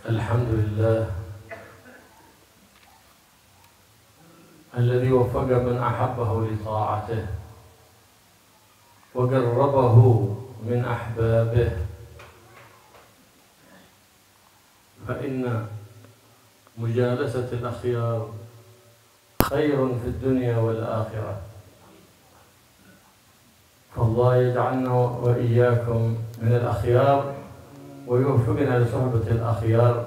الحمد لله الذي وفق من أحبه لطاعته وقربه من أحبابه، فإن مجالسة الأخيار خير في الدنيا والآخرة. فالله يجعلنا وإياكم من الأخيار ويوفقنا لصحبة الأخيار.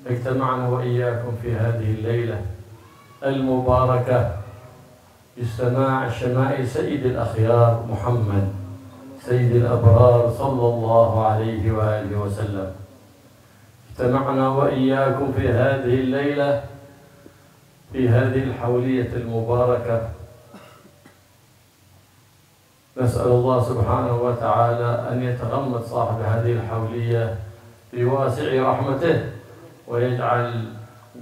اجتمعنا وإياكم في هذه الليلة المباركة باستماع شمائل سيد الأخيار محمد سيد الأبرار صلى الله عليه وآله وسلم. اجتمعنا وإياكم في هذه الليلة في هذه الحولية المباركة. نسأل الله سبحانه وتعالى أن يتغمد صاحب هذه الحولية بواسع رحمته ويجعل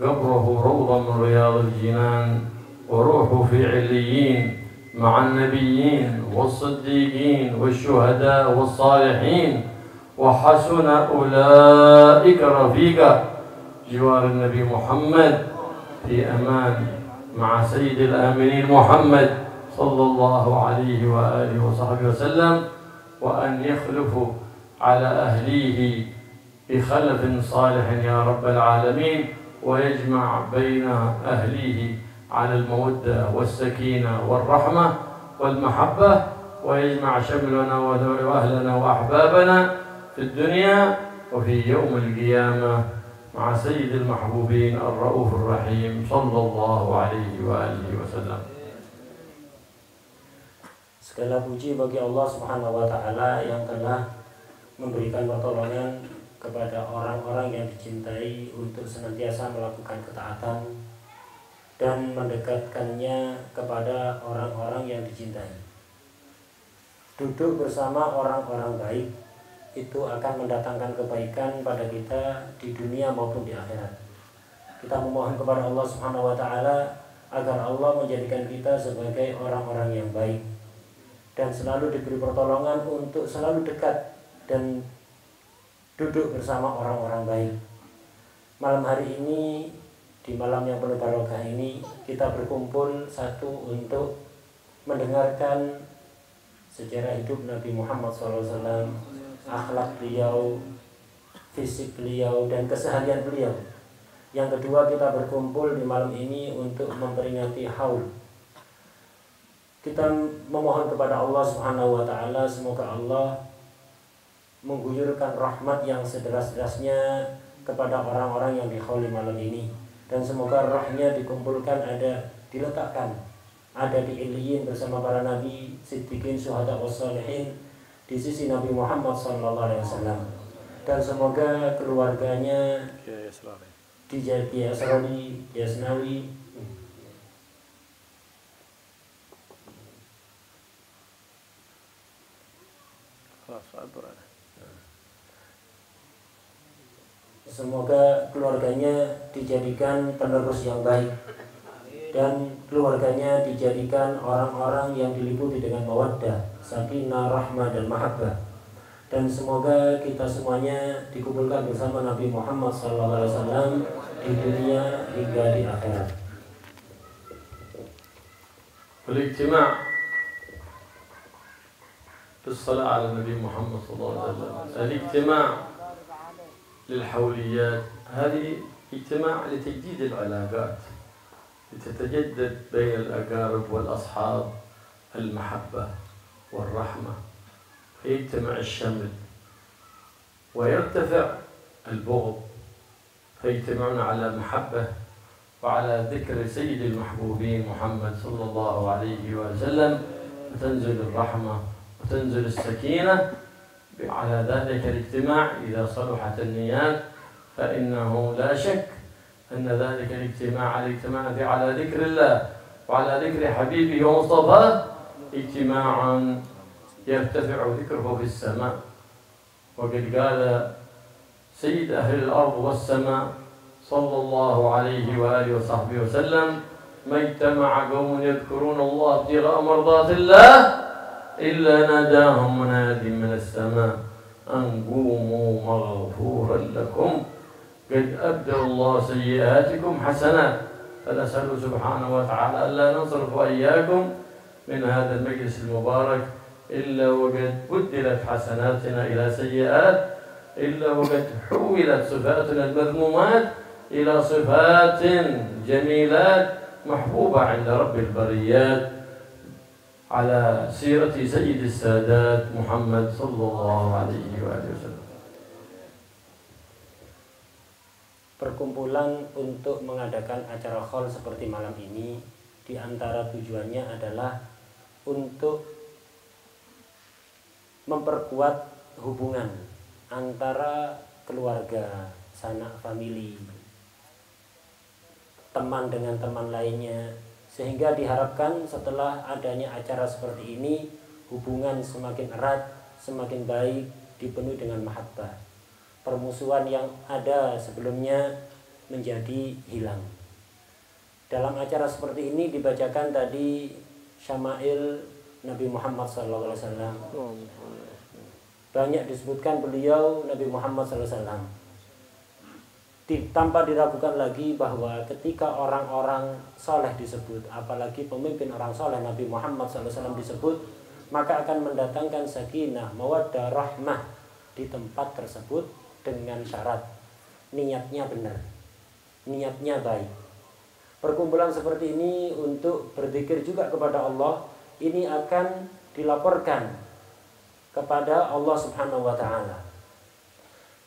قبره روضا من رياض الجنان وروحه في عليين مع النبيين والصديقين والشهداء والصالحين وحسن أولئك رفيقا، جوار النبي محمد في أمان مع سيد الآمنين محمد صلى الله عليه وآله وصحبه وسلم، وأن يخلف على أهليه بخلف صالح يا رب العالمين، ويجمع بين أهليه على المودة والسكينة والرحمة والمحبة، ويجمع شملنا وأهلنا وأحبابنا في الدنيا وفي يوم القيامة مع سيد المحبوبين الرؤوف الرحيم صلى الله عليه وآله وسلم. Segala puji bagi Allah Subhanahu wa Ta'ala yang telah memberikan pertolongan kepada orang-orang yang dicintai untuk senantiasa melakukan ketaatan dan mendekatkannya kepada orang-orang yang dicintai. Duduk bersama orang-orang baik itu akan mendatangkan kebaikan pada kita di dunia maupun di akhirat. Kita memohon kepada Allah Subhanahu wa Ta'ala agar Allah menjadikan kita sebagai orang-orang yang baik dan selalu diberi pertolongan untuk selalu dekat dan duduk bersama orang-orang baik. Malam hari ini, di malam yang penuh barokah ini, kita berkumpul satu untuk mendengarkan sejarah hidup Nabi Muhammad SAW, akhlak beliau, fisik beliau, dan keseharian beliau. Yang kedua, kita berkumpul di malam ini untuk memperingati haul. Kita memohon kepada Allah Subhanahu wa Ta'ala, semoga Allah mengguyurkan rahmat yang sederas-derasnya kepada orang-orang yang dihauli malam ini, dan semoga rohnya dikumpulkan diletakkan ada di Iliyin bersama para nabi, siddiqin, syuhada, wassalihin di sisi Nabi Muhammad SAW, dan semoga keluarganya di Kiai Asrori, Yasnawi, semoga keluarganya dijadikan penerus yang baik dan keluarganya dijadikan orang-orang yang diliputi dengan mawaddah, sakinah, rahmah, dan mahabbah. Dan semoga kita semuanya dikumpulkan bersama Nabi Muhammad SAW di dunia hingga di akhirat. والاجتماع في الصلاة على النبي محمد صلى الله عليه وسلم، الاجتماع للحوليات هذه اجتماع لتجديد العلاقات، لتتجدد بين الأقارب والأصحاب المحبة والرحمة، فيجتمع الشمل ويرتفع البغض، فيجتمعون على محبة وعلى ذكر سيد المحبوبين محمد صلى الله عليه وسلم، وتنزل الرحمة وتنزل السكينة على ذلك الاجتماع. إذا صلحت النيات فإنه لا شك أن ذلك الاجتماع على ذكر الله وعلى ذكر حبيبه ومصطفاه اجتماع يرتفع ذكره في السماء. وقد قال سيد أهل الأرض والسماء صلى الله عليه وآله وصحبه وسلم: ما اجتمع قوم يذكرون الله ابتغاء مرضات الله إلا ناداهم مناد من السماء أن قوموا مغفورا لكم. قد أبدل الله سيئاتكم حسنات. فنسأل سبحانه وتعالى ألا ننصرف وإياكم من هذا المجلس المبارك إلا وقد بدلت حسناتنا إلى سيئات، إلا وقد حولت صفاتنا المذمومات إلى صفات جميلات محبوبة عند رب البريات، على سيرة سيد السادات محمد صلى الله عليه وآله وسلم. Perkumpulan untuk mengadakan acara haul seperti malam ini, di antara tujuannya adalah untuk memperkuat hubungan antara keluarga, sanak famili, teman dengan teman lainnya, sehingga diharapkan setelah adanya acara seperti ini hubungan semakin erat, semakin baik, dipenuhi dengan mahabbah. Permusuhan yang ada sebelumnya menjadi hilang. Dalam acara seperti ini dibacakan tadi syama'il Nabi Muhammad SAW. Banyak disebutkan beliau Nabi Muhammad SAW. Tanpa diragukan lagi bahwa ketika orang-orang soleh disebut, apalagi pemimpin orang soleh Nabi Muhammad SAW disebut, maka akan mendatangkan sakinah, mawaddah, rahmah di tempat tersebut dengan syarat niatnya benar, niatnya baik. Perkumpulan seperti ini untuk berzikir juga kepada Allah, ini akan dilaporkan kepada Allah Subhanahu wa Ta'ala.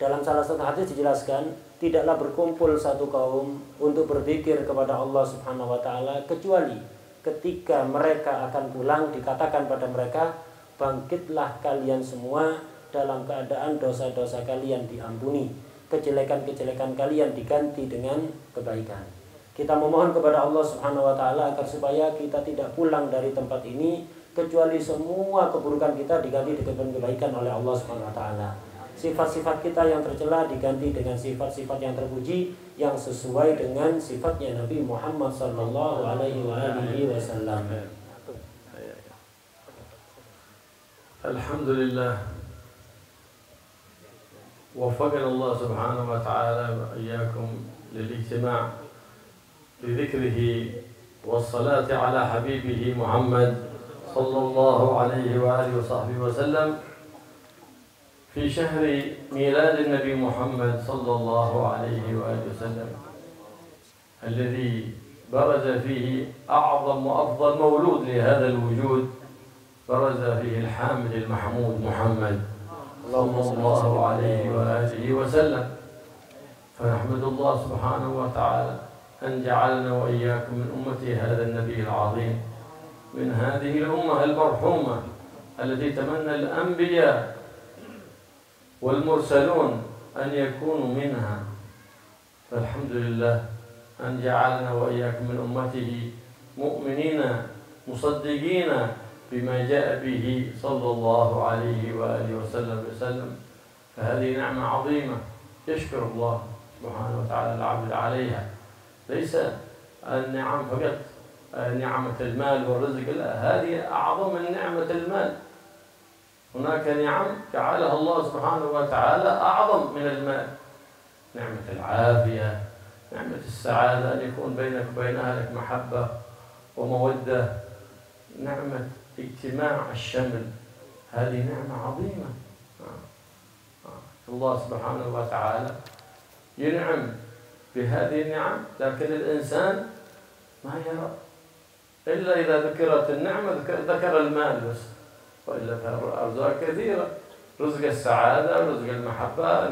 Dalam salah satu hadis dijelaskan, tidaklah berkumpul satu kaum untuk berzikir kepada Allah Subhanahu wa Ta'ala kecuali ketika mereka akan pulang dikatakan pada mereka, bangkitlah kalian semua dalam keadaan dosa-dosa kalian diampuni, kejelekan-kejelekan kalian diganti dengan kebaikan. Kita memohon kepada Allah Subhanahu wa Ta'ala agar supaya kita tidak pulang dari tempat ini kecuali semua keburukan kita diganti dengan kebaikan oleh Allah Subhanahu wa Ta'ala. Sifat-sifat kita yang tercela diganti dengan sifat-sifat yang terpuji yang sesuai dengan sifatnya Nabi Muhammad sallallahu alaihi wasallam. Alhamdulillah, وفقنا الله سبحانه وتعالى وإياكم للاجتماع لذكره والصلاة على حبيبه محمد صلى الله عليه وآله وصحبه وسلم في شهر ميلاد النبي محمد صلى الله عليه وآله وسلم الذي برز فيه أعظم وأفضل مولود لهذا الوجود، برز فيه الحامد المحمود محمد صلى الله عليه وآله وسلم. فنحمد الله سبحانه وتعالى أن جعلنا وإياكم من أمة هذا النبي العظيم، من هذه الأمة المرحومة التي تمنى الأنبياء والمرسلون أن يكونوا منها. فالحمد لله أن جعلنا وإياكم من أمته مؤمنين مصدقين بما جاء به صلى الله عليه وآله وسلم. فهذه نعمة عظيمة يشكر الله سبحانه وتعالى العبد عليها. ليس النعم فقط نعمة المال والرزق، لا، هذه أعظم من نعمة المال. هناك نعم جعلها الله سبحانه وتعالى أعظم من المال، نعمة العافية، نعمة السعادة، أن يكون بينك وبين أهلك محبة ومودة، نعمة اجتماع الشمل، هذه نعمة عظيمة. الله سبحانه وتعالى ينعم بهذه النعم، لكن الإنسان ما يرى إلا إذا ذكرت النعمة ذكر المال بس، وإلا فالأرزاق كثيرة، رزق السعادة، رزق المحبة،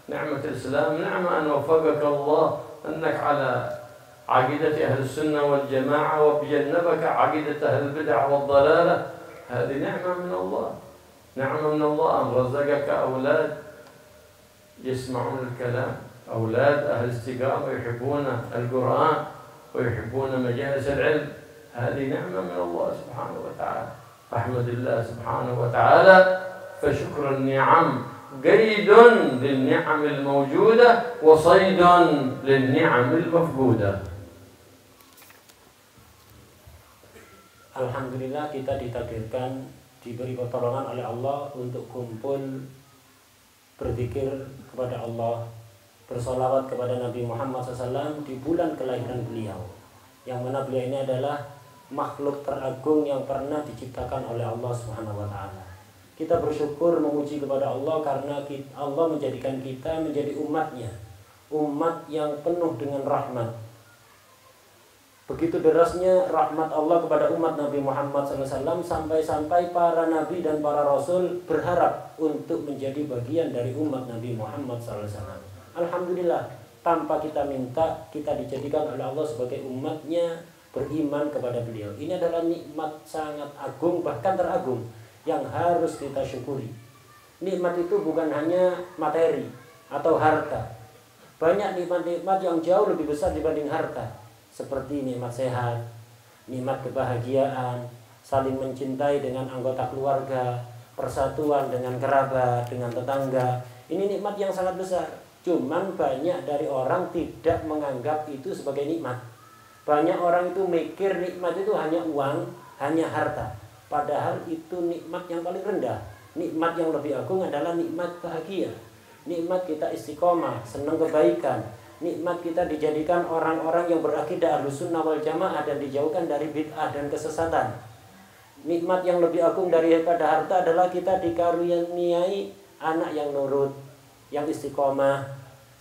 نعمة الإسلام، نعمة أن وفقك الله أنك على عقيدة أهل السنة والجماعة وبجنبك عقيدة أهل البدع والضلالة، هذه نعمة من الله، نعمة من الله أن رزقك أولاد يسمعون الكلام، أولاد أهل استقامة يحبون القرآن ويحبون مجالس العلم، هذه نعمة من الله سبحانه وتعالى. فاحمد الله سبحانه وتعالى، فشكر النعم قيد للنعم الموجودة وصيد للنعم المفقودة. Alhamdulillah kita ditakdirkan diberi pertolongan oleh Allah untuk kumpul berzikir kepada Allah bersolawat kepada Nabi Muhammad SAW di bulan kelahiran beliau, yang mana beliau ini adalah makhluk teragung yang pernah diciptakan oleh Allah Subhanahu wa taala. Kita bersyukur memuji kepada Allah karena Allah menjadikan kita menjadi umatnya, umat yang penuh dengan rahmat. Begitu derasnya rahmat Allah kepada umat Nabi Muhammad SAW sampai-sampai para nabi dan para rasul berharap untuk menjadi bagian dari umat Nabi Muhammad SAW. Alhamdulillah, tanpa kita minta, kita dijadikan oleh Allah sebagai umatnya, beriman kepada beliau. Ini adalah nikmat sangat agung, bahkan teragung, yang harus kita syukuri. Nikmat itu bukan hanya materi atau harta. Banyak nikmat-nikmat yang jauh lebih besar dibanding harta, seperti nikmat sehat, nikmat kebahagiaan, saling mencintai dengan anggota keluarga, persatuan dengan kerabat, dengan tetangga. Ini nikmat yang sangat besar. Cuman banyak dari orang tidak menganggap itu sebagai nikmat. Banyak orang itu mikir nikmat itu hanya uang, hanya harta. Padahal itu nikmat yang paling rendah. Nikmat yang lebih agung adalah nikmat bahagia. Nikmat kita istiqomah, senang kebaikan. Nikmat kita dijadikan orang-orang yang berakidah Ahlussunnah wal Jamaah dan dijauhkan dari bid'ah dan kesesatan. Nikmat yang lebih agung daripada harta adalah kita dikaruniai anak yang nurut, yang istiqomah,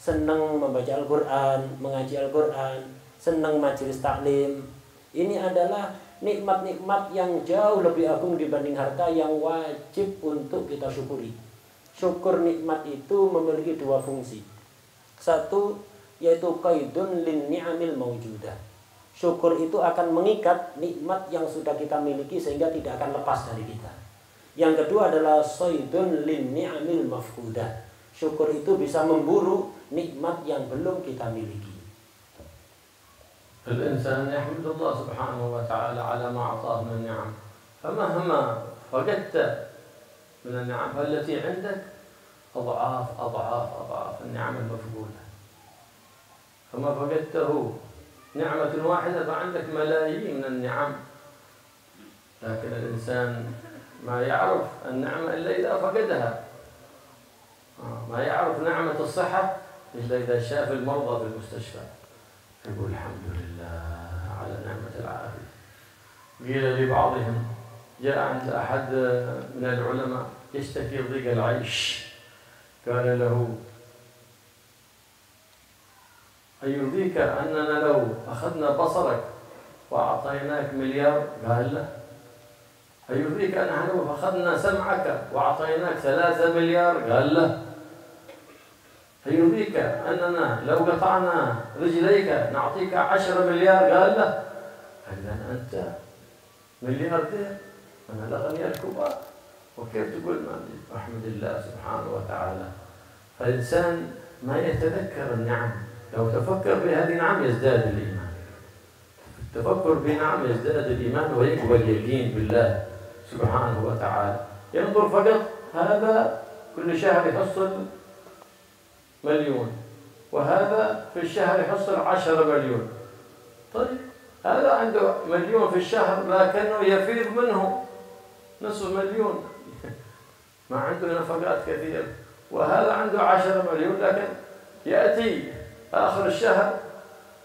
senang membaca Al-Quran, mengaji Al-Quran, senang majelis taklim. Ini adalah nikmat-nikmat yang jauh lebih agung dibanding harta yang wajib untuk kita syukuri. Syukur nikmat itu memiliki dua fungsi. Satu, yaitu qaidun lin ni'amil mawjudah. Syukur itu akan mengikat nikmat yang sudah kita miliki sehingga tidak akan lepas dari kita. Yang kedua adalah saydun lin ni'amil mafqudah. Syukur itu bisa memburu nikmat yang belum kita miliki. الإنسان يحمد الله سبحانه وتعالى على ما أعطاه من النعم، فمهما فقدت من النعم التي عندك أضعاف أضعاف أضعاف النعم المفقودة. فما فقدته نعمة واحدة فعندك ملايين من النعم. لكن الإنسان ما يعرف النعمة إلا إذا فقدها. ما يعرف نعمة الصحة إلا إذا شاف المرضى في المستشفى يقول الحمد لله على نعمة العافية. قيل لبعضهم جاء عند أحد من العلماء يشتكي ضيق العيش، قال له أيرضيك أننا لو أخذنا بصرك وأعطيناك مليار؟ قال لا. أيرضيك أن لو أخذنا سمعك وأعطيناك 3 مليار؟ قال لا. أيرضيك أننا لو قطعنا رجليك نعطيك 10 مليار؟ قال لا. إذا أنت ملياردير، أنا الأغنياء الكبار، وكيف تقول ما أحمد الله سبحانه وتعالى؟ فالإنسان ما يتذكر النعم، لو تفكر بهذه النعم يزداد الإيمان. التفكر بنعم يزداد الإيمان ويقوى اليقين بالله سبحانه وتعالى. ينظر فقط هذا كل شهر يحصل 1,000,000 وهذا في الشهر يحصل 10 مليون. طيب هذا عنده 1,000,000 في الشهر لكنه يفيض منه نصف مليون ما عنده نفقات كثيرة، وهذا عنده 10 مليون لكن يأتي آخر الشهر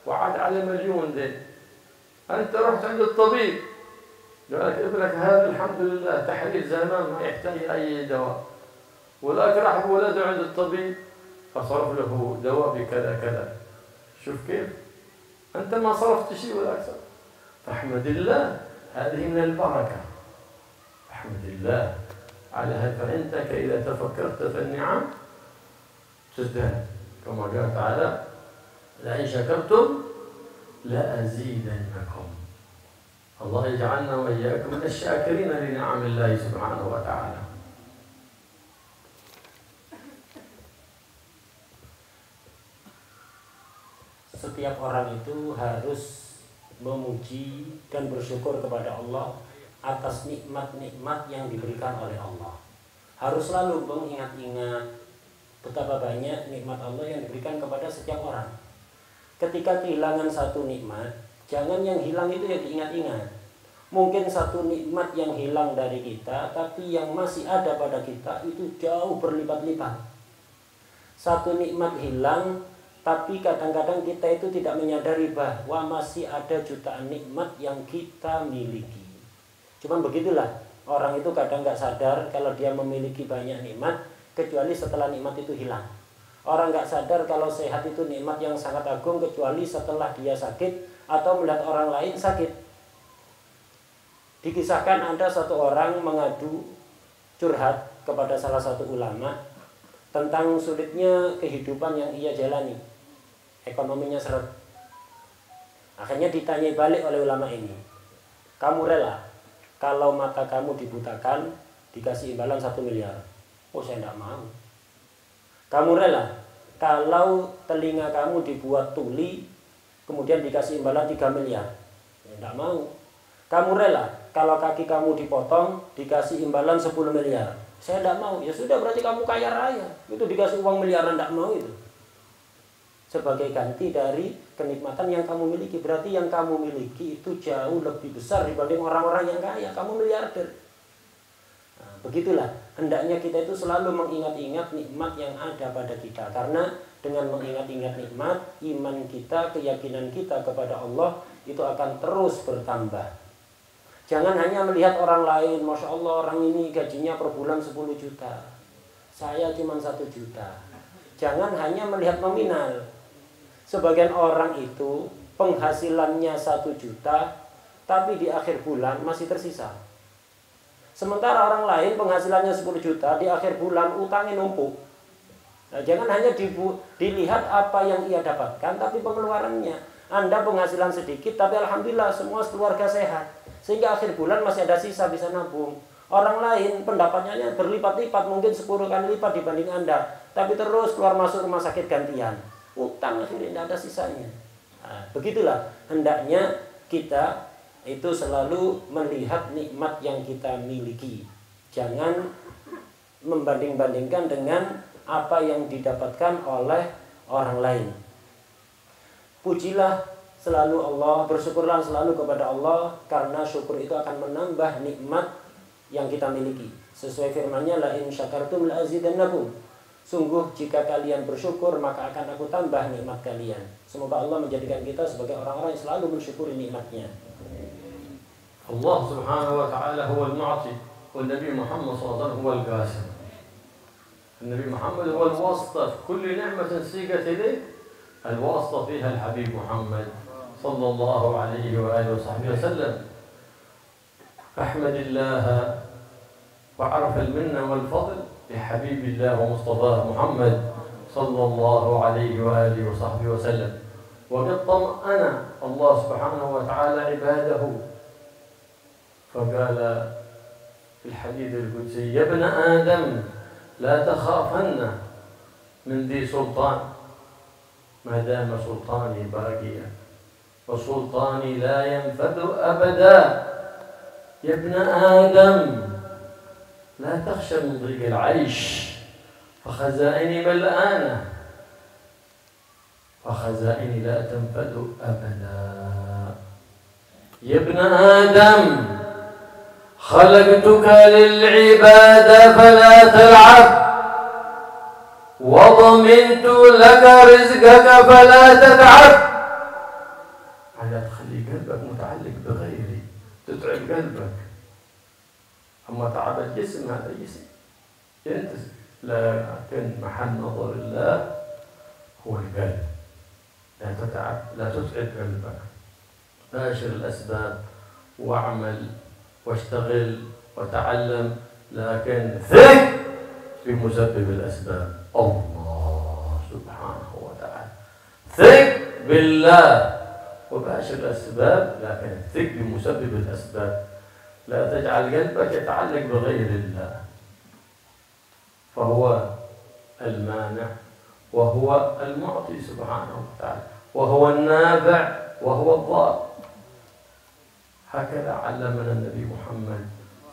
وعاد على 1,000,000 دين. أنت رحت عند الطبيب قال لك ابنك هذا الحمد لله تحليل زمان ما يحتاج أي دواء، وذاك راح بولده عند الطبيب فصرف له دواء بكذا كذا. شوف كيف أنت ما صرفت شيء ولا أكثر. فاحمد الله، هذه من البركة. احمد الله على هذا، فأنت إذا تفكرت في النعم تزداد، كما قال تعالى لئن شكرتم لأزيدنكم. الله يجعلنا وإياكم من الشاكرين لنعم الله سبحانه وتعالى. Setiap orang itu harus memuji dan bersyukur kepada Allah atas nikmat-nikmat yang diberikan oleh Allah. Harus selalu mengingat-ingat betapa banyak nikmat Allah yang diberikan kepada setiap orang. Ketika kehilangan satu nikmat, jangan yang hilang itu yang diingat-ingat. Mungkin satu nikmat yang hilang dari kita, tapi yang masih ada pada kita itu jauh berlipat-lipat. Satu nikmat hilang, tapi kadang-kadang kita itu tidak menyadari bahwa masih ada jutaan nikmat yang kita miliki. Cuman begitulah, orang itu kadang nggak sadar kalau dia memiliki banyak nikmat, kecuali setelah nikmat itu hilang. Orang nggak sadar kalau sehat itu nikmat yang sangat agung, kecuali setelah dia sakit atau melihat orang lain sakit. Dikisahkan ada satu orang mengadu curhat kepada salah satu ulama tentang sulitnya kehidupan yang ia jalani, ekonominya seret. Akhirnya ditanya balik oleh ulama ini, kamu rela kalau mata kamu dibutakan dikasih imbalan 1 miliar? Oh, saya tidak mau. Kamu rela kalau telinga kamu dibuat tuli kemudian dikasih imbalan 3 miliar? Saya tidak mau. Kamu rela kalau kaki kamu dipotong dikasih imbalan 10 miliar? Saya tidak mau. Ya sudah, berarti kamu kaya raya. Itu dikasih uang miliaran, tidak mau itu. Sebagai ganti dari kenikmatan yang kamu miliki. Berarti yang kamu miliki itu jauh lebih besar dibanding orang-orang yang kaya. Kamu miliarder. Nah, begitulah. Hendaknya kita itu selalu mengingat-ingat nikmat yang ada pada kita. Karena dengan mengingat-ingat nikmat, iman kita, keyakinan kita kepada Allah itu akan terus bertambah. Jangan hanya melihat orang lain, Masya Allah orang ini gajinya per bulan 10 juta, saya cuma 1 juta. Jangan hanya melihat nominal. Sebagian orang itu penghasilannya 1 juta, tapi di akhir bulan masih tersisa. Sementara orang lain penghasilannya 10 juta, di akhir bulan utangnya numpuk. Nah, jangan hanya dilihat apa yang ia dapatkan, tapi pengeluarannya. Anda penghasilan sedikit, tapi Alhamdulillah semua keluarga sehat. Sehingga akhir bulan masih ada sisa bisa nabung. Orang lain pendapatnya berlipat-lipat, mungkin 10 kali lipat dibanding Anda, tapi terus keluar masuk rumah sakit gantian. Utang akhirnya tidak ada sisanya. Nah, begitulah hendaknya kita itu selalu melihat nikmat yang kita miliki. Jangan membanding-bandingkan dengan apa yang didapatkan oleh orang lain. Pujilah selalu Allah, bersyukurlah selalu kepada Allah, karena syukur itu akan menambah nikmat yang kita miliki. Sesuai firman-Nya, la in syakartum la azidannakum. Sungguh jika kalian bersyukur maka akan aku tambah nikmat kalian. Semoga Allah menjadikan kita sebagai orang-orang yang selalu mensyukuri nikmatnya. Allah subhanahu wa ta'ala huwa al-mu'ti, wa Nabi Muhammad sallallahu alaihi wasallam huwa al-qasim. Nabi Muhammad huwa al-wasita fi kulli ni'matin sigat ilayh. الواسطة فيها الحبيب محمد صلى الله عليه وآله وصحبه وسلم. فاحمد الله وعرف المنة والفضل لحبيب الله ومصطفاه محمد صلى الله عليه وآله وصحبه وسلم. وقد طمأن الله سبحانه وتعالى عباده فقال في الحديث القدسي: يا ابن آدم لا تخافن من ذي سلطان ما دام سلطاني باقيا وسلطاني لا ينفذ أبدا. يا ابن آدم لا تخشى من ضيق العيش فخزائني ملآنة وخزائني لا تنفذ أبدا. يا ابن آدم خلقتك للعبادة فلا تلعب وضمنت لك رزقك فلا تتعب. على تخلي قلبك متعلق بغيري، تتعب قلبك. أما تعب الجسم هذا جسم ينتزع، لكن محل نظر الله هو القلب. لا تتعب، لا تتعب قلبك. باشر الأسباب واعمل واشتغل وتعلم، لكن ثق بمسبب الأسباب الله سبحانه وتعالى. ثق بالله وباشر الأسباب، لكن ثق بمسبب الأسباب. لا تجعل قلبك يتعلق بغير الله، فهو المانع وهو المعطي سبحانه وتعالى، وهو النافع وهو الضار. هكذا علمنا النبي محمد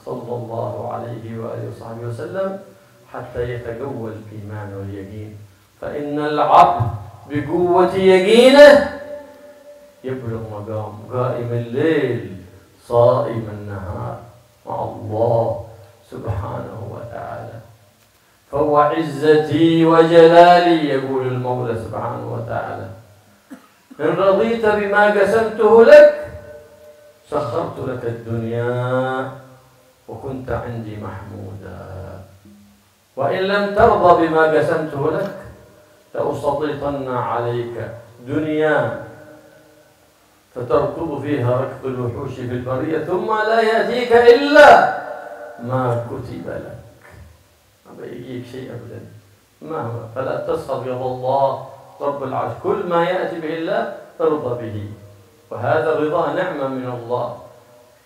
صلى الله عليه وآله وصحبه وسلم حتى يتقوى الإيمان واليقين. فإن العبد بقوة يقينه يبلغ مقام قائم الليل صائم النهار مع الله سبحانه وتعالى. فهو عزتي وجلالي، يقول المولى سبحانه وتعالى. إن رضيت بما قسمته لك سخرت لك الدنيا وكنت عندي محمودا، وإن لم ترضى بما قسمته لك لأسلطن عليك دنيا فتركض فيها ركض الوحوش في البرية ثم لا يأتيك إلا ما كتب لك. ما بيجيك شيء أبدا مهما، فلا تسخط رضا الله رب العرش، كل ما يأتي به الله ارضى به، وهذا الرضا نعمة من الله،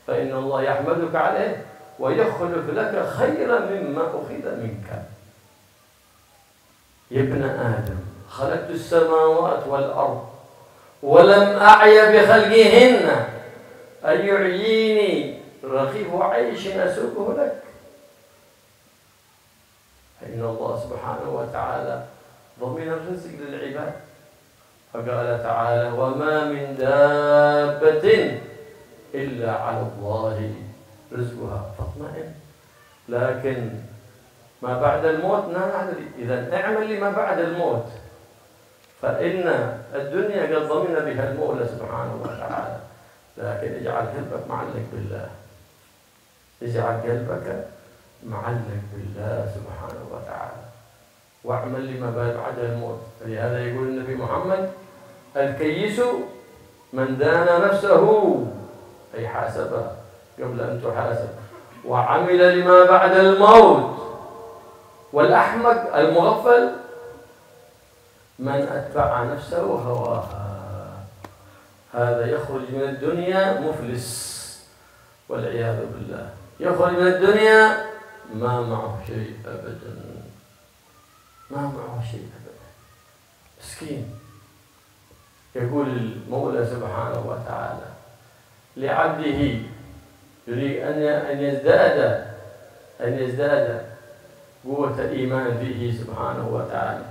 فإن الله يحمدك عليه ويخلف لك خيرا مما أخذ منك. يا ابن آدم خلقت السماوات والأرض ولم أعي بخلقهن، أن يعييني رغيف عيش أسوقه لك. فإن الله سبحانه وتعالى ضمن الرزق للعباد، فقال تعالى: وما من دابة إلا على الله رزقها فاطمئن. لكن ما بعد الموت لا ندري، إذا اعمل لما بعد الموت، فإن الدنيا قد ضمن بها المولى سبحانه وتعالى. لكن اجعل قلبك معلق بالله، اجعل قلبك معلق بالله سبحانه وتعالى، واعمل لما بعد الموت. فلهذا يقول النبي محمد: الكيس من دان نفسه، أي حاسبها قبل أن تحاسب، وعمل لما بعد الموت. والأحمق المغفل من أتبع نفسه هواها، هذا يخرج من الدنيا مفلس والعياذ بالله، يخرج من الدنيا ما معه شيء أبدا، ما معه شيء أبدا، مسكين. يقول المولى سبحانه وتعالى لعبده يريد أن يزداد قوة الإيمان فيه سبحانه وتعالى،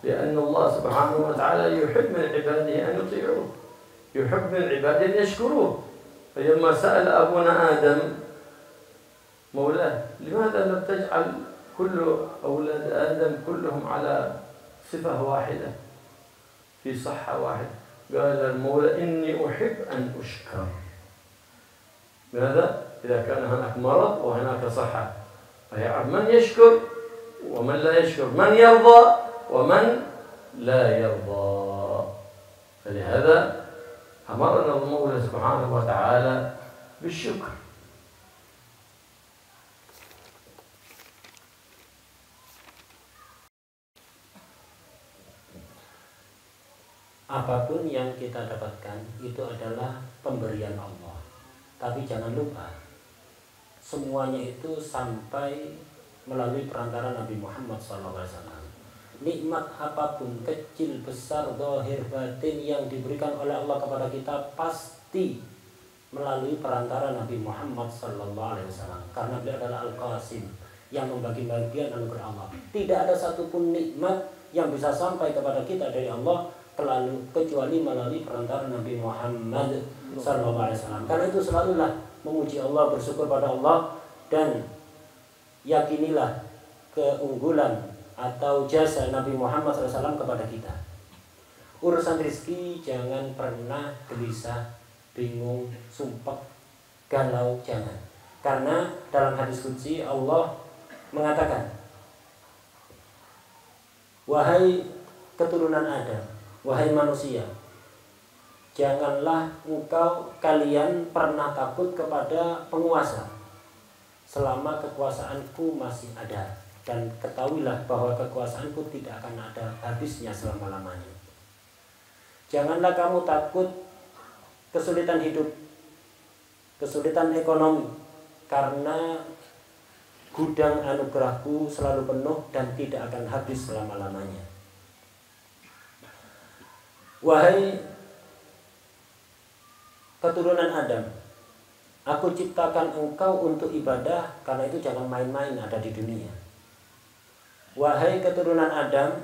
لأن الله سبحانه وتعالى يحب من عباده أن يطيعوه، يحب من عباده أن يشكروه. فلما سأل أبونا آدم مولاه: لماذا لم تجعل كل أولاد آدم كلهم على صفة واحدة في صحة واحدة؟ قال المولى: إني أحب أن أشكر. ماذا؟ إذا كان هناك مرض وهناك صحة، فيعرف من يشكر ومن لا يشكر، من يرضى ومن لا يرضى. فلهذا أمرنا المولى سبحانه وتعالى بالشكر. Apapun yang kita dapatkan itu adalah pemberian Allah. Tapi jangan lupa, semuanya itu sampai melalui perantara Nabi Muhammad SAW. Nikmat apapun, kecil, besar, zahir, batin yang diberikan oleh Allah kepada kita pasti melalui perantara Nabi Muhammad SAW. Karena beliau adalah Al-Qasim, yang membagi bagian anugerah Allah. Tidak ada satupun nikmat yang bisa sampai kepada kita dari Allah kecuali melalui perantara Nabi Muhammad SAW. Karena itu selalulah memuji Allah, bersyukur pada Allah, dan yakinilah keunggulan atau jasa Nabi Muhammad SAW kepada kita. Urusan rezeki jangan pernah gelisah, bingung, sumpah, galau, jangan. Karena dalam hadis qudsi Allah mengatakan: wahai keturunan Adam, wahai manusia, janganlah kalian pernah takut kepada penguasa selama kekuasaanku masih ada, dan ketahuilah bahwa kekuasaanku tidak akan ada habisnya selama-lamanya. Janganlah kamu takut kesulitan hidup, kesulitan ekonomi, karena gudang anugerahku selalu penuh dan tidak akan habis selama-lamanya. Wahai keturunan Adam, aku ciptakan engkau untuk ibadah, karena itu jangan main-main ada di dunia. Wahai keturunan Adam,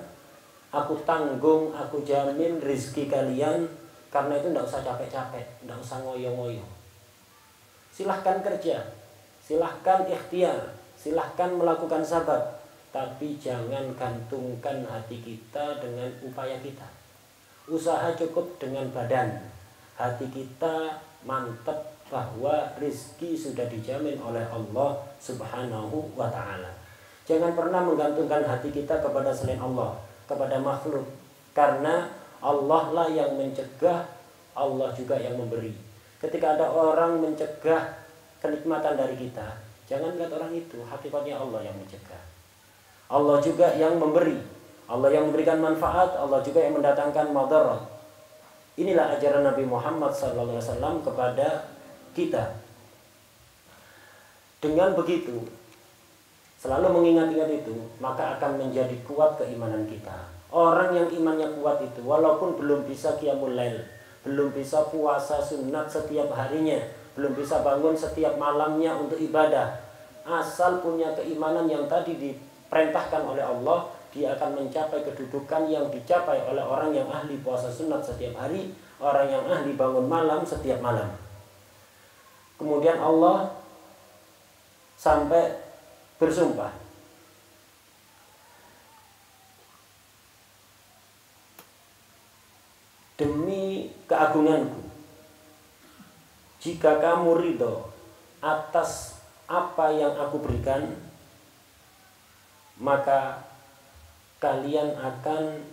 aku tanggung, aku jamin rizki kalian, karena itu tidak usah capek-capek, tidak usah ngoyo-ngoyo. Silahkan kerja, silahkan ikhtiar, silahkan melakukan sabar, tapi jangan gantungkan hati kita dengan upaya kita. Usaha cukup dengan badan. Hati kita mantap bahwa rizki sudah dijamin oleh Allah Subhanahu wa ta'ala. Jangan pernah menggantungkan hati kita kepada selain Allah, kepada makhluk. Karena Allah lah yang mencegah, Allah juga yang memberi. Ketika ada orang mencegah kenikmatan dari kita, jangan lihat orang itu, hakikatnya Allah yang mencegah. Allah juga yang memberi. Allah yang memberikan manfaat, Allah juga yang mendatangkan madarat. Inilah ajaran Nabi Muhammad SAW kepada kita. Dengan begitu, selalu mengingat-ingat itu, maka akan menjadi kuat keimanan kita. Orang yang imannya kuat itu, walaupun belum bisa qiyamul lail, belum bisa puasa sunat setiap harinya, belum bisa bangun setiap malamnya untuk ibadah, asal punya keimanan yang tadi diperintahkan oleh Allah, dia akan mencapai kedudukan yang dicapai oleh orang yang ahli puasa sunat setiap hari, orang yang ahli bangun malam setiap malam. Kemudian Allah sampai bersumpah, demi keagunganku, jika kamu ridho atas apa yang aku berikan, maka kalian akan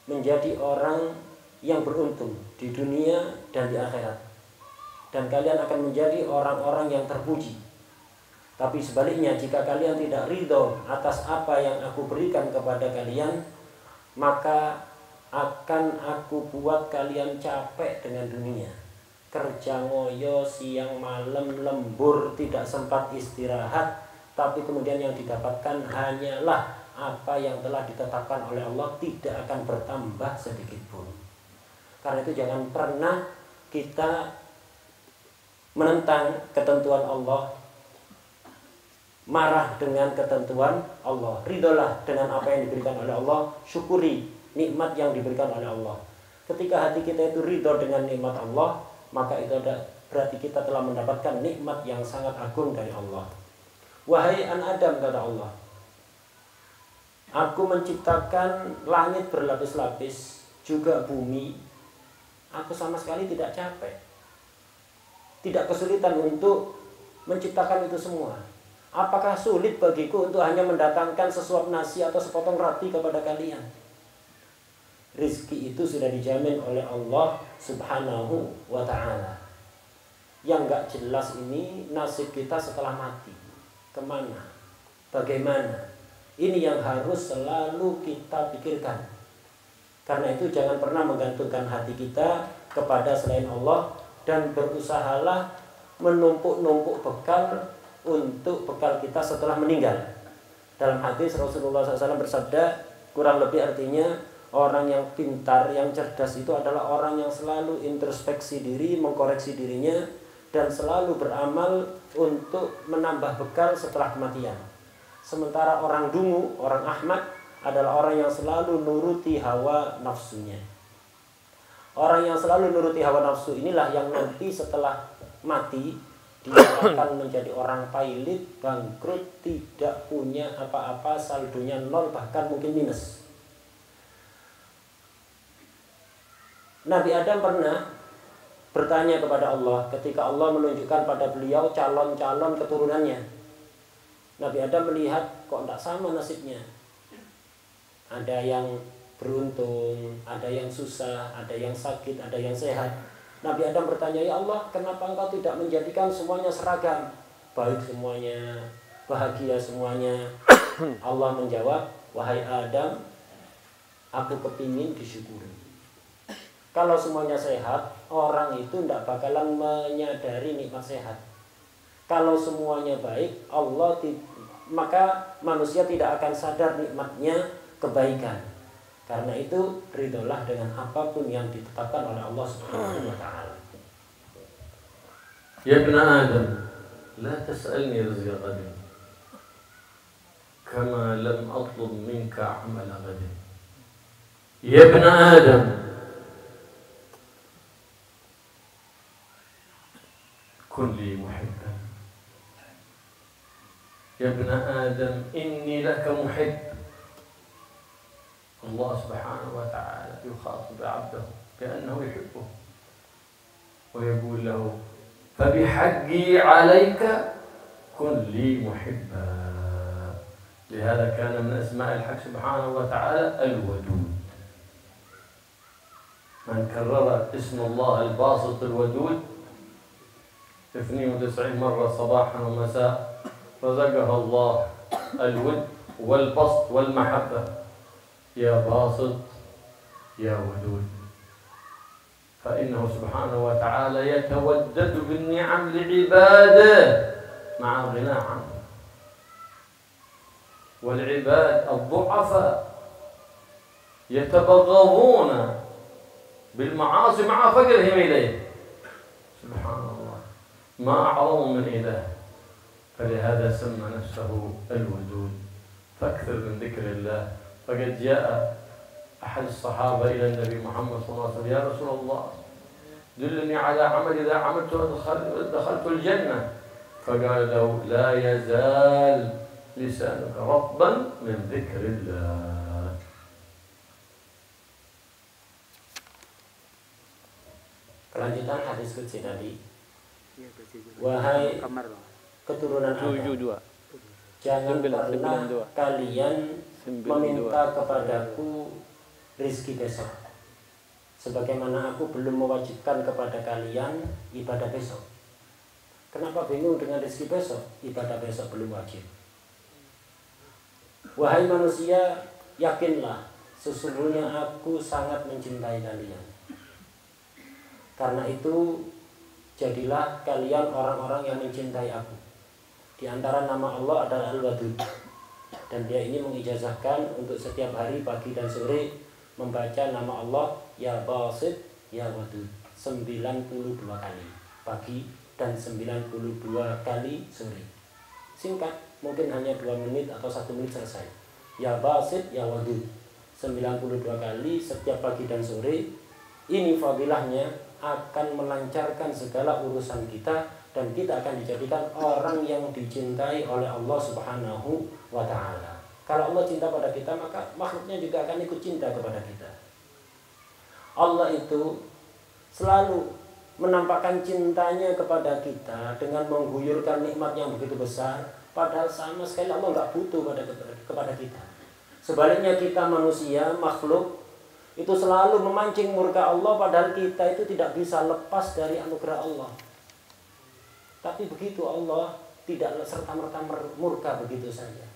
menjadi orang yang beruntung di dunia dan di akhirat. Dan kalian akan menjadi orang-orang yang terpuji. Tapi sebaliknya, jika kalian tidak ridho atas apa yang aku berikan kepada kalian, maka akan aku buat kalian capek dengan dunia. Kerja ngoyo siang malam, lembur, tidak sempat istirahat, tapi kemudian yang didapatkan hanyalah apa yang telah ditetapkan oleh Allah, tidak akan bertambah sedikit pun. Karena itu jangan pernah kita menentang ketentuan Allah, marah dengan ketentuan Allah. Ridholah dengan apa yang diberikan oleh Allah, syukuri nikmat yang diberikan oleh Allah. Ketika hati kita itu ridho dengan nikmat Allah, maka itu berarti kita telah mendapatkan nikmat yang sangat agung dari Allah. Wahai anak Adam, kata Allah, aku menciptakan langit berlapis-lapis, juga bumi. Aku sama sekali tidak capek, tidak kesulitan untuk menciptakan itu semua. Apakah sulit bagiku untuk hanya mendatangkan sesuap nasi atau sepotong roti kepada kalian? Rizki itu sudah dijamin oleh Allah Subhanahu wa ta'ala. Yang gak jelas ini nasib kita setelah mati, kemana, bagaimana? Ini yang harus selalu kita pikirkan. Karena itu jangan pernah menggantungkan hati kita kepada selain Allah, dan berusahalah menumpuk-numpuk bekal untuk bekal kita setelah meninggal. Dalam hadis Rasulullah SAW bersabda, kurang lebih artinya, orang yang pintar, yang cerdas itu adalah orang yang selalu introspeksi diri, mengkoreksi dirinya, dan selalu beramal untuk menambah bekal setelah kematian. Sementara orang dungu, orang ahmak adalah orang yang selalu nuruti hawa nafsunya. Orang yang selalu nuruti hawa nafsu inilah yang nanti setelah mati dia akan menjadi orang pailit, bangkrut, tidak punya apa-apa, saldonya nol, bahkan mungkin minus. Nabi Adam pernah bertanya kepada Allah ketika Allah menunjukkan pada beliau calon-calon keturunannya. Nabi Adam melihat kok tidak sama nasibnya. Ada yang beruntung, ada yang susah, ada yang sakit, ada yang sehat. Nabi Adam bertanya, ya Allah, kenapa engkau tidak menjadikan semuanya seragam, baik semuanya, bahagia semuanya? Allah menjawab, wahai Adam, aku kepingin disyukuri. Kalau semuanya sehat, orang itu tidak bakalan menyadari nikmat sehat. Kalau semuanya baik, maka manusia tidak akan sadar nikmatnya kebaikan. Karena itu ridholah dengan apapun yang ditetapkan oleh Allah Subhanahu wa ta'ala. Ya ibn Adam, la tas'alni rizqa ghadin, kama lam atlub minka amala ghadin. Ya ibn Adam, kun li muhibban. Ya ibn Adam, inni laka muhibb. الله سبحانه وتعالى يخاطب عبده بأنه يحبه ويقول له فبحقي عليك كن لي محبا. لهذا كان من أسماء الحق سبحانه وتعالى الودود. من كرر اسم الله الباسط الودود 92 مرة صباحا ومساء رزقها الله الود والبسط والمحبة. يا باسط يا ودود. فإنه سبحانه وتعالى يتودد بالنعم لعباده مع الغنى عنه. والعباد الضعفاء يتبغضون بالمعاصي مع فقرهم إليه. سبحان الله، ما أعظم من إله. فلهذا سمى نفسه الودود. فاكثر من ذكر الله. فقد جاء أحد الصحابة إلى النبي محمد صلى الله عليه وسلم: يا رسول الله دلني على عمل إذا عملته دخلت الجنة. فقال له: لا يزال لسانك رطبا من ذكر الله. Kelanjutan hadis qudsi tadi. Wahai keturunan Adam, jangan pernah kalian meminta kepadaku rizki besok, sebagaimana aku belum mewajibkan kepada kalian ibadah besok. Kenapa bingung dengan rizki besok? Ibadah besok belum wajib. Wahai manusia, yakinlah sesungguhnya aku sangat mencintai kalian. Karena itu jadilah kalian orang-orang yang mencintai aku. Di antara nama Allah adalah Al-Wadud. Dan dia ini mengijazahkan untuk setiap hari pagi dan sore membaca nama Allah Ya Basit Ya Wadud 92 kali pagi dan 92 kali sore. Singkat, mungkin hanya 2 menit atau 1 menit selesai. Ya Basit Ya Wadud 92 kali setiap pagi dan sore. Ini fadilahnya akan melancarkan segala urusan kita dan kita akan dijadikan orang yang dicintai oleh Allah Subhanahu wa ta'ala. Kalau Allah cinta pada kita, maka makhluknya juga akan ikut cinta kepada kita. Allah itu selalu menampakkan cintanya kepada kita dengan mengguyurkan nikmat yang begitu besar, padahal sama sekali Allah nggak butuh kepada kita. Sebaliknya kita manusia, makhluk, itu selalu memancing murka Allah, padahal kita itu tidak bisa lepas dari anugerah Allah. Tapi begitu Allah tidak serta-merta murka begitu saja.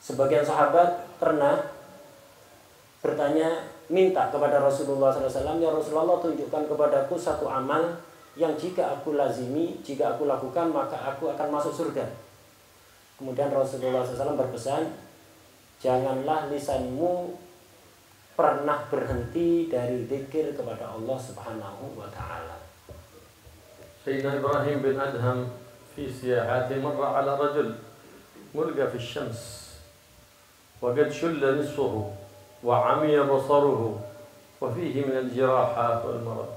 Sebagian sahabat pernah bertanya, minta kepada Rasulullah SAW, ya Rasulullah, tunjukkan kepadaku satu amal yang jika aku lazimi, jika aku lakukan, maka aku akan masuk surga. Kemudian Rasulullah SAW berpesan, janganlah lisanmu pernah berhenti dari zikir kepada Allah Subhanahu wa ta'ala. سيدنا إبراهيم بن أدهم في سياحاته مر على رجل ملقى في الشمس وقد شل نصفه وعمي بصره وفيه من الجراحات والمرض.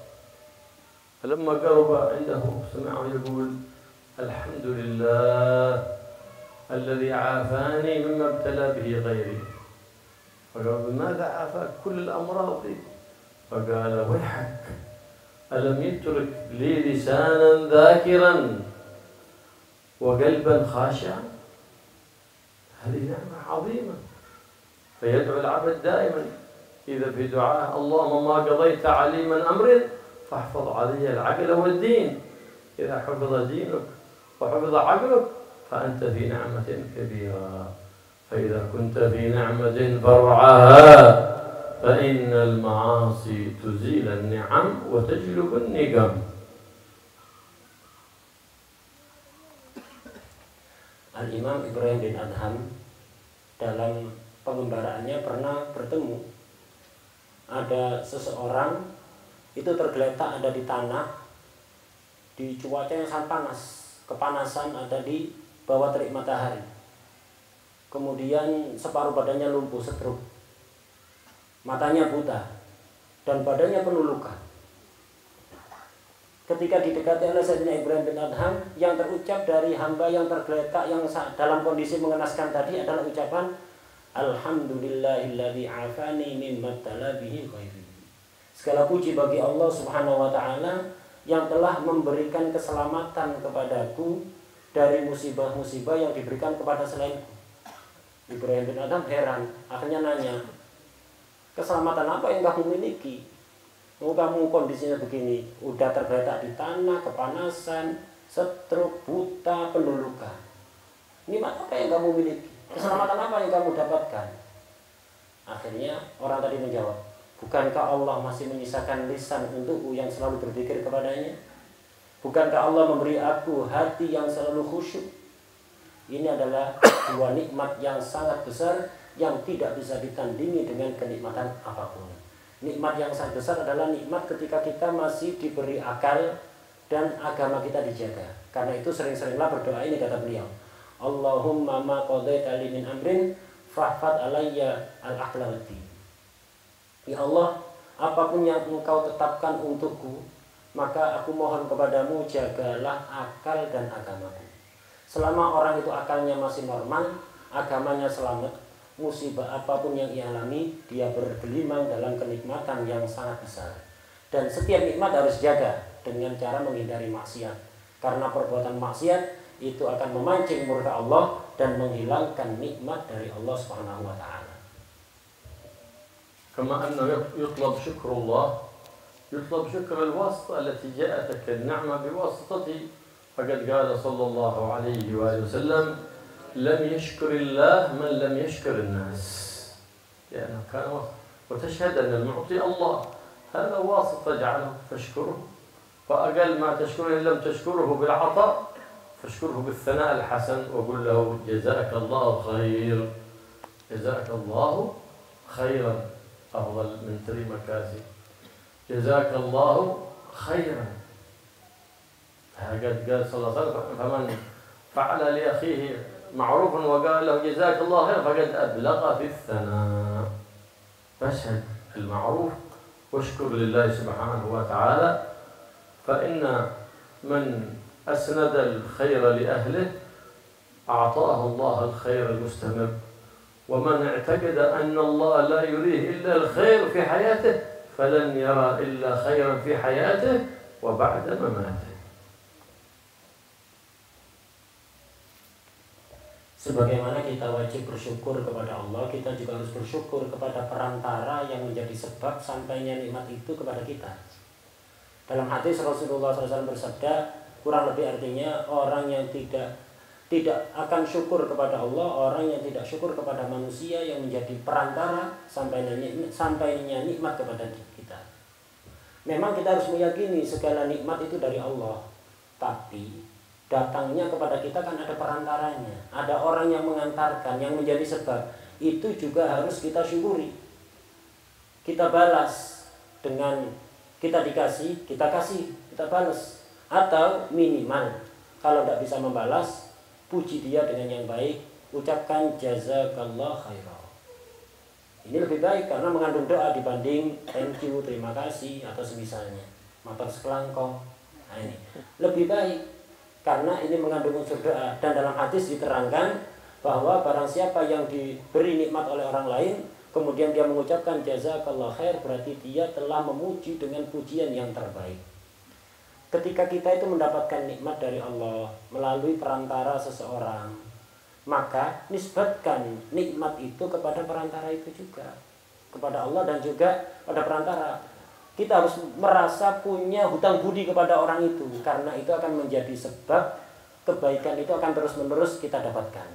فلما قرب عنده سمعه يقول: الحمد لله الذي عافاني مما ابتلى به غيري. فقال: بماذا عافاك؟ كل الأمراض. فقال: ويحك، ألم يترك لي لسانا ذاكرا وقلبا خاشعا؟ هذه نعمة عظيمة. فيدعو العبد دائما إذا في دعاء: اللهم ما قضيت علي من أمر فاحفظ علي العقل والدين. إذا حفظ دينك وحفظ عقلك فأنت في نعمة كبيرة. فإذا كنت في نعمة فارعاها فإن المعاصي تزيل النعم وتجلب النقم. Al-Imam Ibrahim bin Adham dalam pengembaraannya pernah bertemu ada seseorang itu tergeletak ada di tanah di cuaca yang sangat panas, kepanasan ada di bawah terik matahari. Kemudian separuh badannya lumpuh, stroke, matanya buta, dan badannya penuh luka. Ketika didekati oleh Sayyidina Ibrahim bin Adham, yang terucap dari hamba yang tergeletak yang dalam kondisi mengenaskan tadi adalah ucapan Alhamdulillahilladzi afani mimma tala bihi ghairi. Segala puji bagi Allah Subhanahu wa taala yang telah memberikan keselamatan kepadaku dari musibah-musibah yang diberikan kepada selainku. Ibrahim bin Adam heran, akhirnya nanya, keselamatan apa yang kamu miliki? Kamu kondisinya begini, udah tergeletak di tanah, kepanasan, stroke, buta, pendudukan. Nikmat apa yang kamu miliki? Keselamatan apa yang kamu dapatkan? Akhirnya orang tadi menjawab, bukankah Allah masih menyisakan lisan untukku yang selalu berzikir kepadanya? Bukankah Allah memberi aku hati yang selalu khusyuk? Ini adalah dua nikmat yang sangat besar yang tidak bisa ditandingi dengan kenikmatan apapun. Nikmat yang sangat besar adalah nikmat ketika kita masih diberi akal dan agama kita dijaga. Karena itu sering-seringlah berdoa ini, kata beliau, Allahumma ma qadaita li min amrin fahfad alayya al-aqlawati. Ya Allah, apapun yang Engkau tetapkan untukku, maka aku mohon kepadamu, jagalah akal dan agamaku. Selama orang itu akalnya masih normal, agamanya selamat, musibah apapun yang ia alami, dia bergelimang dalam kenikmatan yang sangat besar. Dan setiap nikmat harus jaga dengan cara menghindari maksiat. Karena perbuatan maksiat itu akan memancing murka Allah dan menghilangkan nikmat dari Allah Subhanahu wa taala. كما أنه يطلب شكر الله يطلب شكر الواسطة التي جاءتك النعمة بواسطته. فقد قال صلى الله عليه وآله وسلم لم يشكر الله من لم يشكر الناس لأنه كان وتشهد أن المعطي الله هذا واسطة جعله فاشكره. فأقل ما تشكره إن لم تشكره بالعطاء فاشكره بالثناء الحسن وقل له جزاك الله خير، جزاك الله خيرا أفضل من terima kasih، جزاك الله خيرا. قد قال صلى الله عليه وسلم فمن فعل لأخيه معروفا وقال له جزاك الله خير فقد أبلغ في الثناء. فاشهد المعروف واشكر لله سبحانه وتعالى، فإن من أسند الخير لأهله أعطاه الله الخير المستمر، ومن اعتقد أن الله لا يريه إلا الخير في حياته فلن يرى إلا خيرا في حياته وبعد مماته. Sebagaimana kita wajib bersyukur kepada Allah, kita juga harus bersyukur kepada perantara yang menjadi sebab sampainya nikmat itu kepada kita. Dalam hadis Rasulullah SAW bersabda, kurang lebih artinya orang yang tidak akan syukur kepada Allah, orang yang tidak syukur kepada manusia yang menjadi perantara sampainya nikmat kepada kita. Memang kita harus meyakini segala nikmat itu dari Allah, tapi datangnya kepada kita kan ada perantaranya, ada orang yang mengantarkan, yang menjadi sebab. Itu juga harus kita syukuri. Kita balas dengan kita dikasih, kita kasih, kita balas. Atau minimal kalau tidak bisa membalas, puji dia dengan yang baik, ucapkan jazakallah khairan. Ini lebih baik karena mengandung doa dibanding thank you, terima kasih atau semisalnya matur sekelangkong. Nah, ini lebih baik karena ini mengandung unsur doa. Dan dalam hadis diterangkan bahwa barang siapa yang diberi nikmat oleh orang lain kemudian dia mengucapkan jazakallah khair, berarti dia telah memuji dengan pujian yang terbaik. Ketika kita itu mendapatkan nikmat dari Allah melalui perantara seseorang, maka nisbatkan nikmat itu kepada perantara itu juga, kepada Allah dan juga pada perantara. Kita harus merasa punya hutang budi kepada orang itu, karena itu akan menjadi sebab kebaikan itu akan terus-menerus kita dapatkan.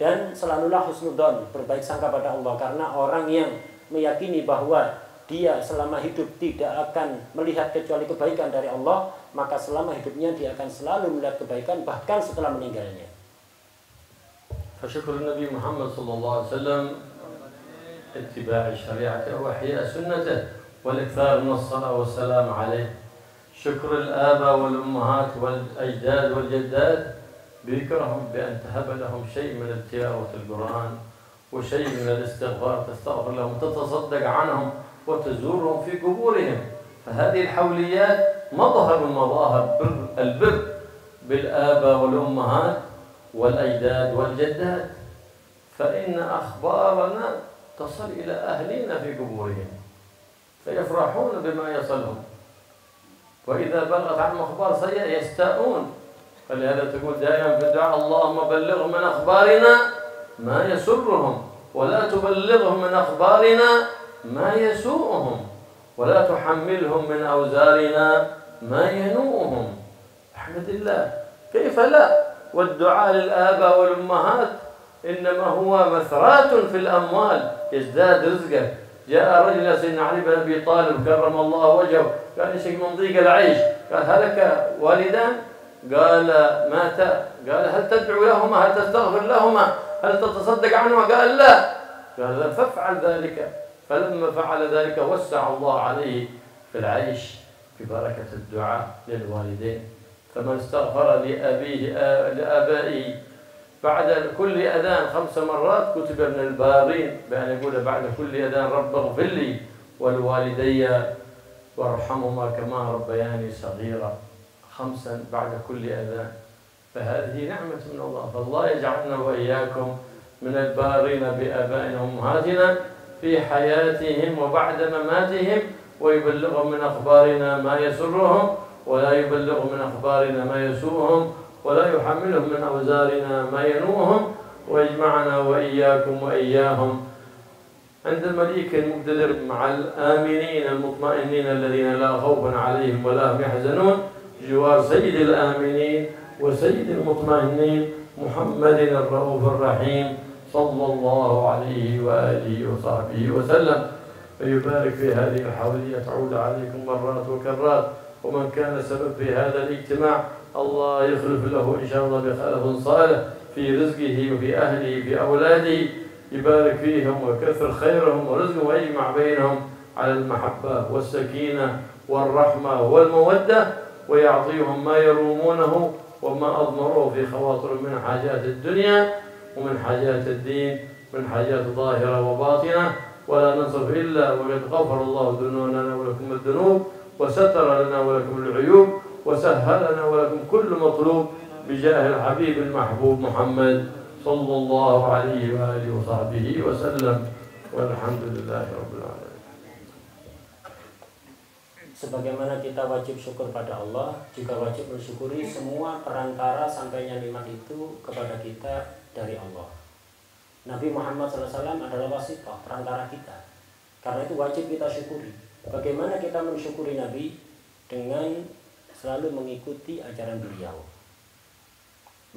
Dan selalulah husnudzon, berbaik sangka pada Allah, karena orang yang meyakini bahwa dia selama hidup tidak akan melihat kecuali kebaikan dari Allah, maka selama hidupnya dia akan selalu melihat kebaikan bahkan setelah meninggalnya. فشكر النبي محمد صلى الله عليه وسلم اتباع شريعته وإحياء سنته والإكثار من الصلاة والسلام عليه. شكر الآباء والأمهات والأجداد والجدات بذكرهم بأن تهب لهم شيء من تلاوة القرآن وشيء من الاستغفار، تستغفر لهم، تتصدق عنهم وتزورهم في قبورهم. فهذه الحوليات مظهر من مظاهر البر بالآباء والأمهات والأجداد والجدات. فإن أخبارنا تصل إلى أهلنا في قبورهم فيفرحون بما يصلهم، وإذا بلغت عنهم أخبار سيئة يستاءون. فلهذا تقول دائما في الدعاء: اللهم بلغهم من أخبارنا ما يسرهم، ولا تبلغهم من أخبارنا ما يسوءهم، ولا تحملهم من أوزارنا ما ينوءهم. أحمد الله، كيف لا؟ والدعاء للآباء والأمهات إنما هو مثرات في الأموال يزداد رزقه. جاء رجل إلى سيدنا علي بن أبي طالب كرم الله وجهه، قال: يشك من ضيق العيش. قال: هلك والدان؟ قال: ماتا. قال: هل تدعو لهما؟ هل تستغفر لهما؟ هل تتصدق عنهما؟ قال: لا. قال: فافعل ذلك. فلما فعل ذلك وسع الله عليه في العيش ببركة الدعاء للوالدين. فمن استغفر لآبائه بعد كل أذان 5 مرات كتب من البارين، بأن يقول بعد كل أذان: رب اغفر لي ولوالدي وارحمهما كما ربياني صغيرا، 5 بعد كل أذان. فهذه نعمة من الله، فالله يجعلنا وإياكم من البارين بآبائنا وأمهاتنا في حياتهم وبعد مماتهم، ويبلغهم من أخبارنا ما يسرهم، ولا يبلغهم من أخبارنا ما يسوءهم، ولا يحملهم من أوزارنا ما ينوهم، ويجمعنا وإياكم وإياهم عند المليك المقتدر مع الآمنين المطمئنين الذين لا خوف عليهم ولا هم يحزنون، جوار سيد الآمنين وسيد المطمئنين محمد الرؤوف الرحيم صلى الله عليه وآله وصحبه وسلم. ويبارك في هذه الحولية تعود عليكم مرات وكرات. ومن كان سبب في هذا الاجتماع الله يخلف له إن شاء الله بخلف صالح في رزقه وفي أهله في أولاده، يبارك فيهم ويكثر خيرهم ورزقهم، ويجمع بينهم على المحبة والسكينة والرحمة والمودة، ويعطيهم ما يرومونه وما أضمروه في خواطر من حاجات الدنيا ومن حاجات الدين، من حاجات ظاهرة وباطنة. ولا ننصف إلا وقد غفر الله ذنوبنا ولكم الذنوب، وستر لنا ولكم العيوب، وسهل لنا ولكم كل مطلوب، بجاه الحبيب المحبوب محمد صلى الله عليه وآله وصحبه وسلم، والحمد لله رب العالمين. Sebagaimana kita wajib syukur pada Allah, juga wajib mensyukuri semua perantara sampainya nikmat itu kepada kita dari Allah. Nabi Muhammad SAW adalah wasithah, perantara kita. Karena itu wajib kita syukuri. Bagaimana kita mensyukuri Nabi? Dengan selalu mengikuti ajaran beliau,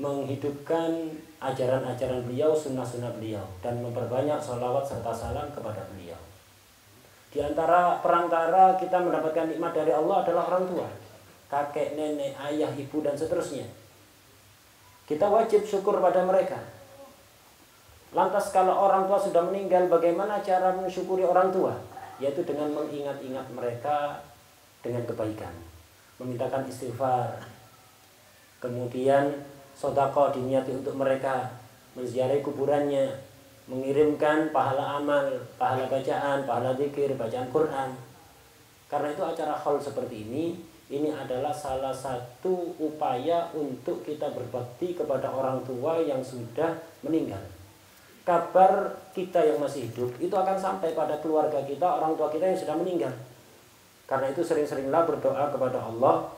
menghidupkan ajaran-ajaran beliau, sunnah-sunnah beliau, dan memperbanyak sholawat serta salam kepada beliau. Di antara perantara kita mendapatkan nikmat dari Allah adalah orang tua, kakek, nenek, ayah, ibu, dan seterusnya. Kita wajib syukur pada mereka. Lantas kalau orang tua sudah meninggal, bagaimana cara mensyukuri orang tua? Yaitu dengan mengingat-ingat mereka dengan kebaikan, memintakan istighfar, kemudian sedekah diniati untuk mereka, menziarahi kuburannya, mengirimkan pahala amal, pahala bacaan, pahala zikir, bacaan Quran. Karena itu acara haul seperti ini adalah salah satu upaya untuk kita berbakti kepada orang tua yang sudah meninggal. Kabar kita yang masih hidup itu akan sampai pada keluarga kita, orang tua kita yang sudah meninggal. Karena itu sering-seringlah berdoa kepada Allah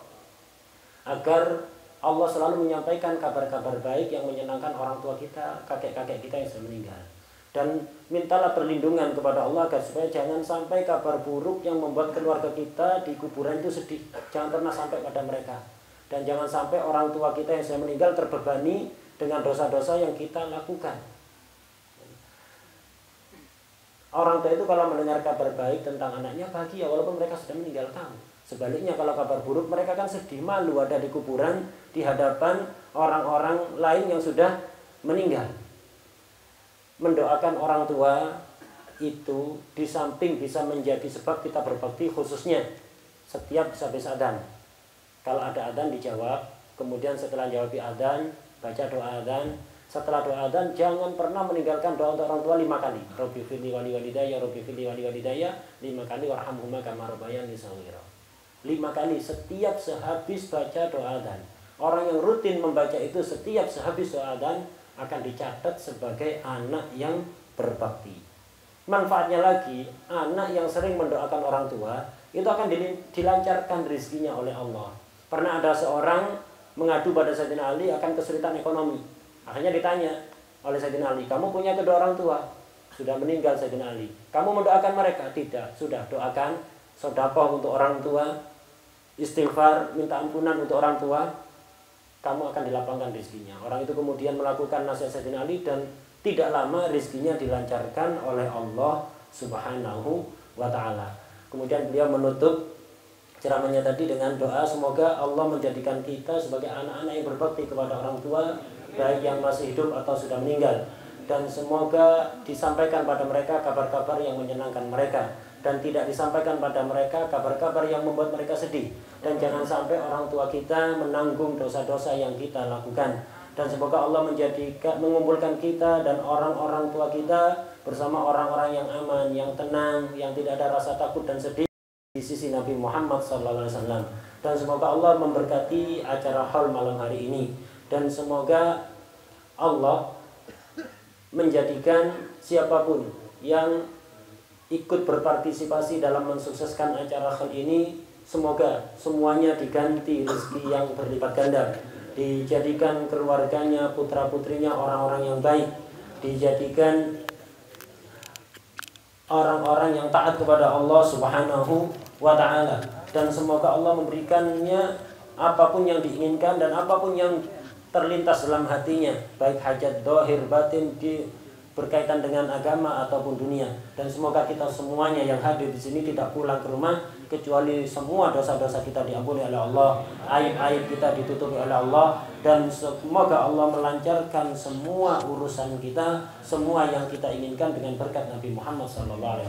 agar Allah selalu menyampaikan kabar-kabar baik yang menyenangkan orang tua kita, kakek-kakek kita yang sudah meninggal. Dan mintalah perlindungan kepada Allah agar supaya jangan sampai kabar buruk yang membuat keluarga kita di kuburan itu sedih. Jangan pernah sampai pada mereka. Dan jangan sampai orang tua kita yang sudah meninggal terbebani dengan dosa-dosa yang kita lakukan. Orang tua itu kalau mendengar kabar baik tentang anaknya bahagia walaupun mereka sudah meninggal tahu. Sebaliknya kalau kabar buruk mereka kan sedih, malu ada di kuburan di hadapan orang-orang lain yang sudah meninggal. Mendoakan orang tua itu di samping bisa menjadi sebab kita berbakti, khususnya setiap habis adzan. Kalau ada adzan dijawab, kemudian setelah jawab adzan baca doa adzan. Setelah doa adzan jangan pernah meninggalkan doa untuk orang tua 5 kali. Rabbi firli wali walidayya, Rabbi firli wali walidayya, 5 kali warhamhuma kama rabbayani shaghira. 5 kali setiap sehabis baca doa adzan. Orang yang rutin membaca itu setiap sehabis doa adzan, akan dicatat sebagai anak yang berbakti. Manfaatnya lagi, anak yang sering mendoakan orang tua itu akan dilancarkan rezekinya oleh Allah. Pernah ada seorang mengadu pada Sayyidina Ali akan kesulitan ekonomi. Akhirnya ditanya oleh Sayyidina Ali, kamu punya kedua orang tua? Sudah meninggal Sayyidina Ali. Kamu mendoakan mereka? Tidak. Sudah, doakan sedekah untuk orang tua, istighfar, minta ampunan untuk orang tua, kamu akan dilapangkan rezekinya. Orang itu kemudian melakukan nasihat Sayyidina Ali dan tidak lama rezekinya dilancarkan oleh Allah Subhanahu wa ta'ala. Kemudian beliau menutup ceramahnya tadi dengan doa, semoga Allah menjadikan kita sebagai anak-anak yang berbakti kepada orang tua, baik yang masih hidup atau sudah meninggal. Dan semoga disampaikan pada mereka kabar-kabar yang menyenangkan mereka, dan tidak disampaikan pada mereka kabar-kabar yang membuat mereka sedih. Dan jangan sampai orang tua kita menanggung dosa-dosa yang kita lakukan. Dan semoga Allah mengumpulkan kita dan orang-orang tua kita bersama orang-orang yang aman, yang tenang, yang tidak ada rasa takut dan sedih di sisi Nabi Muhammad SAW. Dan semoga Allah memberkati acara haul malam hari ini. Dan semoga Allah menjadikan siapapun yang ikut berpartisipasi dalam mensukseskan acara haul ini, semoga semuanya diganti rezeki yang berlipat ganda, dijadikan keluarganya, putra-putrinya orang-orang yang baik, dijadikan orang-orang yang taat kepada Allah Subhanahu wa ta'ala. Dan semoga Allah memberikannya apapun yang diinginkan dan apapun yang terlintas dalam hatinya, baik hajat zahir batin berkaitan dengan agama ataupun dunia. Dan semoga kita semuanya yang hadir di sini tidak pulang ke rumah kecuali semua dosa-dosa kita diampuni oleh Allah, aib-aib kita ditutupi oleh Allah, dan semoga Allah melancarkan semua urusan kita, semua yang kita inginkan dengan berkat Nabi Muhammad SAW.